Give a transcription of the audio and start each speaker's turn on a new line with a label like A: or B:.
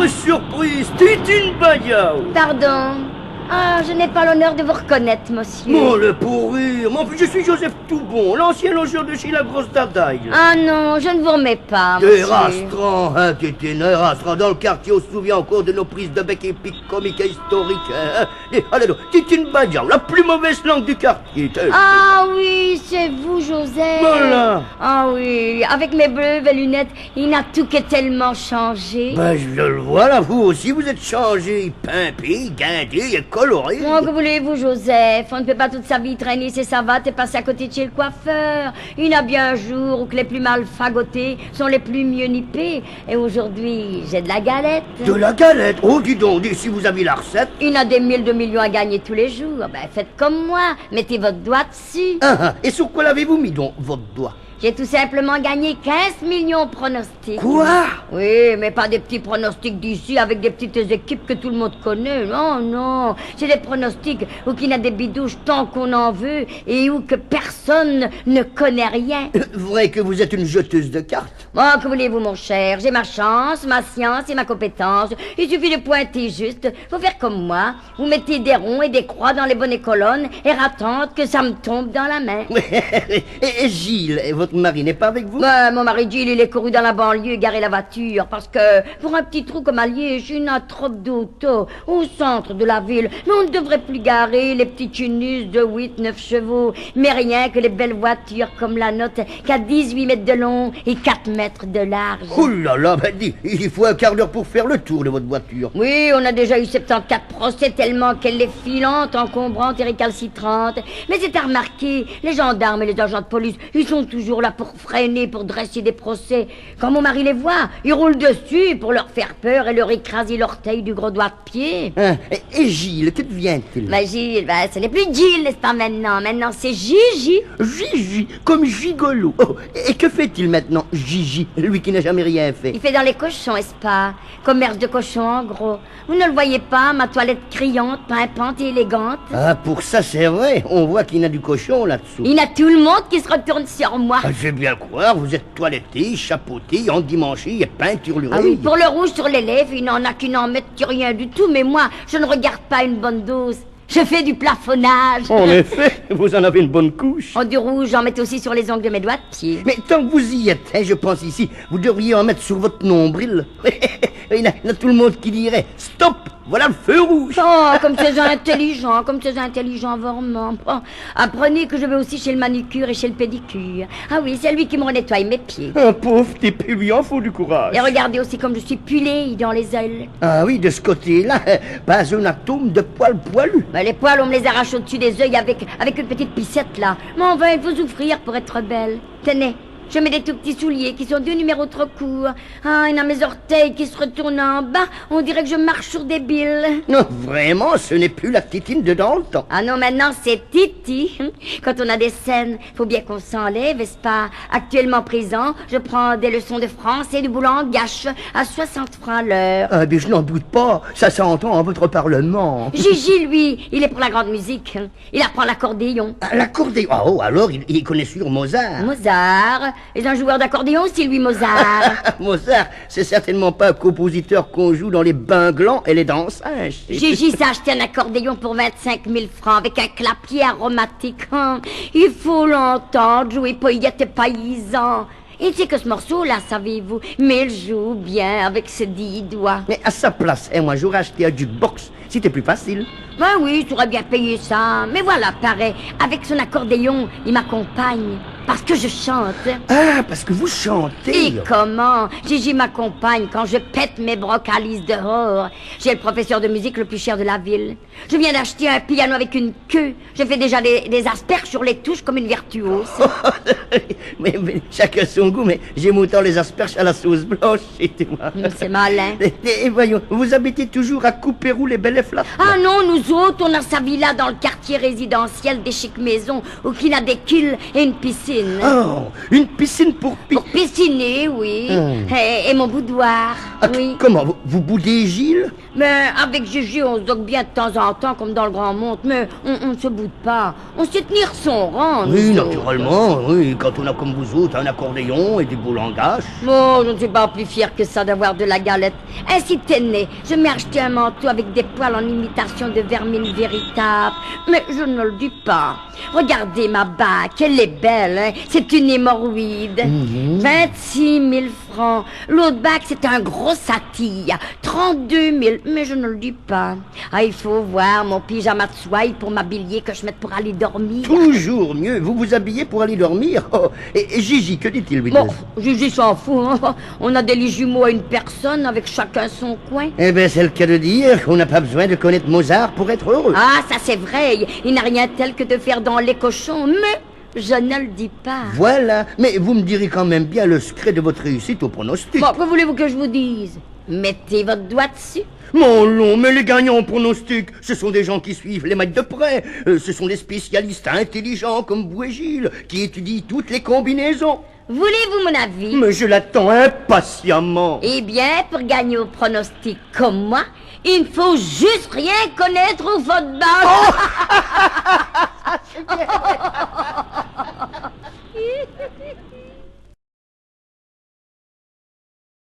A: Grosse surprise, Titine Badiao.
B: Pardon. Ah, je n'ai pas l'honneur de vous reconnaître, monsieur.
A: Mon le pourrir. Mon fils, je suis Joseph Toubon, l'ancien logeur de chez la grosse dadaille.
B: Ah non, je ne vous remets pas,
A: T'es
B: monsieur.
A: rastrant, hein, Titine, hein, rastrant. Dans le quartier, on se souvient encore de nos prises de bec épiques, comiques et historiques. Hein. Allez, Titine Badiao, la plus mauvaise langue du quartier.
B: Ah oui, c'est vous, Joseph.
A: Voilà.
B: Ah oui, avec mes bleues lunettes, il n'a tout que tellement changé.
A: Ben, je le vois là, vous aussi, vous êtes changé. Pimpé, guindé et coloré.
B: Oh, que voulez-vous, Joseph? On ne peut pas toute sa vie traîner ses savates et passer à côté de chez le coiffeur. Il y a bien un jour où que les plus mal fagotés sont les plus mieux nippés. Et aujourd'hui, j'ai de la galette.
A: De la galette. Oh, dis donc, si vous aviez la recette.
B: Il y a des 1000 de millions à gagner tous les jours. Ben, faites comme moi. Mettez votre doigt dessus.
A: Et sur quoi l'avez-vous mis donc, votre doigt?
B: J'ai tout simplement gagné 15 millions de pronostics.
A: Quoi?
B: Oui, mais pas des petits pronostics d'ici avec des petites équipes que tout le monde connaît. Non, non. C'est des pronostics où il y a des bidouches tant qu'on en veut et où que personne ne connaît rien.
A: Vrai que vous êtes une jeteuse de cartes?
B: Bon, que voulez-vous, mon cher? J'ai ma chance, ma science et ma compétence. Il suffit de pointer juste. Faut faire comme moi. Vous mettez des ronds et des croix dans les bonnes colonnes et attendre que ça me tombe dans la main.
A: Et Gilles, votre mari n'est pas avec vous?
B: Mon mari Gilles, il est couru dans la banlieue garer la voiture parce que pour un petit trou comme à Liège, il y a trop d'autos au centre de la ville. Mais on ne devrait plus garer les petits tunus de 8-9 chevaux, mais rien que les belles voitures comme la nôtre qui a 18 mètres de long et 4 mètres de large.
A: Oh là là, ben dis, il faut un quart d'heure pour faire le tour de votre voiture.
B: Oui, on a déjà eu 74 procès tellement qu'elle est filante, encombrante et récalcitrante. Mais c'est à remarquer, les gendarmes et les agents de police, ils sont toujours là pour freiner, pour dresser des procès. Quand mon mari les voit, il roule dessus pour leur faire peur et leur écraser l'orteil du gros doigt de pied.
A: Et Gilles, que devient-il?
B: Gilles, ce n'est plus Gilles, n'est-ce pas maintenant? Maintenant, c'est Gigi.
A: Gigi, comme gigolo. Oh, et que fait-il maintenant, Gigi, lui qui n'a jamais rien fait?
B: Il fait dans les cochons, n'est-ce pas? Commerce de cochons, en gros. Vous ne le voyez pas, ma toilette criante, pimpante et élégante?
A: Ah, pour ça, c'est vrai. On voit qu'il y a du cochon là-dessous.
B: Il y a tout le monde qui se retourne sur moi.
A: Ah, je vais bien le croire, vous êtes toiletté, chapeauté, endimanché et peinture l'oreille.
B: Ah oui, pour le rouge sur les lèvres, il n'en a qui n'en mettent que rien du tout, mais moi, je ne regarde pas une bonne dose. Je fais du plafonnage.
A: En effet, vous en avez une bonne couche.
B: Oh, du rouge, j'en mets aussi sur les ongles de mes doigts de pied.
A: Mais tant que vous y êtes, hein, je pense ici, vous devriez en mettre sur votre nombril. Il y a tout le monde qui dirait « Stop, voilà le feu rouge !»
B: Oh, comme c'est intelligent, vraiment. Oh, apprenez que je vais aussi chez le manucure et chez le pédicure. Ah oui, c'est lui qui me nettoie mes pieds.
A: Un pauvre type, lui en faut du courage.
B: Et regardez aussi comme je suis pilée dans les ailes.
A: Ah oui, de ce côté-là, pas un atome de poil poilu.
B: Les poils, on me les arrache au-dessus des yeux avec une petite pissette là. Mais enfin, il faut souffrir pour être belle. Tenez. Je mets des tout petits souliers qui sont 2 numéros trop courts. Ah, il y a mes orteils qui se retournent en bas. On dirait que je marche sur des billes.
A: Non, vraiment, ce n'est plus la Titine de dans le temps.
B: Ah non, maintenant c'est Titi. Quand on a des scènes, faut bien qu'on s'enlève, n'est-ce pas? Actuellement présent, je prends des leçons de français du boulot gâche à 60 francs l'heure.
A: Ah, mais je n'en doute pas. Ça s'entend en votre parlement.
B: Gigi, lui, il est pour la grande musique. Il apprend l'accordéon.
A: Ah, l'accordéon. Oh, alors il connaît sur Mozart.
B: Mozart. Et un joueur d'accordéon, c'est lui, Mozart.
A: Mozart, c'est certainement pas un compositeur qu'on joue dans les bains glands et les danses.
B: Gigi s'est acheté un accordéon pour 25 000 francs avec un clapier aromatique. Il faut l'entendre jouer poète et paysan. Et c'est que ce morceau-là, savez-vous, mais il joue bien avec ses 10 doigts.
A: Mais à sa place, moi, j'aurais acheté un jukebox. C'était plus facile.
B: Ben oui, tu aurais bien payé ça. Mais voilà, pareil, avec son accordéon, il m'accompagne. Parce que je chante.
A: Ah, parce que vous chantez.
B: Et comment? Gigi m'accompagne quand je pète mes brocalis dehors. J'ai le professeur de musique le plus cher de la ville. Je viens d'acheter un piano avec une queue. Je fais déjà des asperges sur les touches comme une virtuose.
A: mais chacun son goût, mais j'aime autant les asperges à la sauce blanche, c'est moi.
B: C'est malin.
A: Et voyons, vous habitez toujours à Couperou les Belles Flattes?
B: Ah non, nous autres, on a sa villa dans le quartier résidentiel des chics maisons où il y a des quilles et une piscine. piscine.
A: Oh, une piscine pour
B: Pour pisciner, oui. Et mon boudoir,
A: Ah,
B: oui.
A: Comment, vous boudez Gilles?
B: Mais avec Gigi, on se dogue bien de temps en temps, comme dans le grand monde. Mais on ne se boude pas. On sait tenir son rang,
A: Oui,
B: nous autres.
A: naturellement, oui, quand on a comme vous autres un accordéon et des boules en gâche.
B: Bon, je ne suis pas plus fière que ça d'avoir de la galette. Ainsi t'es né. Je m'ai acheté un manteau avec des poils en imitation de vermine véritable. Mais je ne le dis pas. Regardez ma bague, elle est belle, hein. C'est une hémorroïde. 26 000 francs. L'autre bague, c'est un gros satyre. 32 000, mais je ne le dis pas. Ah, il faut voir mon pyjama de soie pour m'habiller que je mette pour aller dormir.
A: Toujours mieux, vous vous habillez pour aller dormir. Oh, et Gigi, que dit-il, lui?
B: Bon, Gigi s'en fout, hein. On a des lits jumeaux à une personne, avec chacun son coin.
A: Eh bien, c'est le cas de dire qu'on n'a pas besoin de connaître Mozart pour être heureux.
B: Ah, ça c'est vrai, il n'a rien tel que de faire dans les cochons, mais je ne le dis pas.
A: Voilà, mais vous me direz quand même bien le secret de votre réussite au pronostic.
B: Bon, que voulez-vous que je vous dise? Mettez votre doigt dessus.
A: Mon long, mais les gagnants au pronostic, ce sont des gens qui suivent les matchs de près. Ce sont des spécialistes intelligents comme vous et Gilles, qui étudient toutes les combinaisons.
B: Voulez-vous mon avis?
A: Mais je l'attends impatiemment.
B: Eh bien, pour gagner au pronostic comme moi, il ne faut juste rien connaître au football.